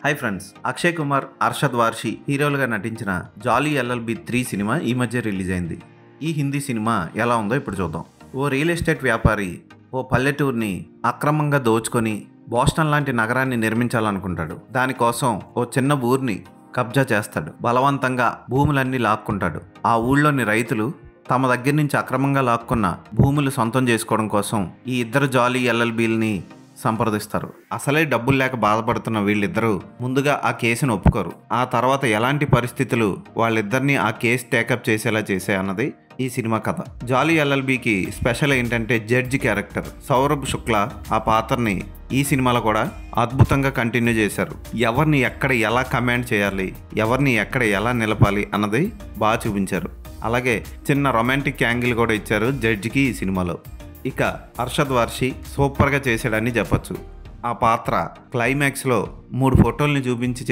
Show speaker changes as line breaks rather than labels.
Hi friends, Akshay Kumar, Arshad వార్షి హీరోలుగా నటించిన జాలీ LLB 3 cinema ఈ మధ్య రిలీజ్ అయింది. ఈ హిందీ సినిమా ఎలా ఉందో ఇప్పుడు చూద్దాం. ఓ రియల్ ఎస్టేట్ వ్యాపారి ఓ పల్లెటూరిని అక్రమంగా దోచుకొని బోస్టన్ లాంటి నగరాన్ని నిర్మించాలనుకుంటాడు. దానికోసం ఓ చిన్న ఊరిని కబ్జా చేస్తాడు. బలవంతంగా భూములన్నీ లాక్కుంటాడు. ఆ ఊళ్ళోని రైతులు తమ దగ్గర నుంచి అక్రమంగా లాక్కున్న భూములు సొంతం చేసుకోవడం కోసం ఈ ఇద్దరు జాలీ ఎల్ఎల్బీలని సంప్రదిస్తారు. అసలే డబ్బులు లేక బాధపడుతున్న వీళ్ళిద్దరూ ముందుగా ఆ కేసును ఒప్పుకోరు. ఆ తర్వాత ఎలాంటి పరిస్థితులు వాళ్ళిద్దరిని ఆ కేసు టేకప్ చేసేలా చేశాయి అన్నది ఈ సినిమా కథ. జాలీ ఎల్ఎల్బికి స్పెషల్ ఏంటంటే జడ్జి క్యారెక్టర్ సౌరభ్ శుక్లా ఆ పాత్రని ఈ సినిమాలో కూడా అద్భుతంగా కంటిన్యూ చేశారు. ఎవరిని ఎక్కడ ఎలా కమాండ్ చేయాలి, ఎవరిని ఎక్కడ ఎలా నిలపాలి అన్నది బాగా చూపించారు. అలాగే చిన్న రొమాంటిక్ యాంగిల్ కూడా ఇచ్చారు జడ్జికి ఈ సినిమాలో. ఇక అర్షద్ వార్షి సూపర్గా చేశాడని చెప్పచ్చు. ఆ పాత్ర క్లైమాక్స్లో 3 ఫోటోల్ని చూపించి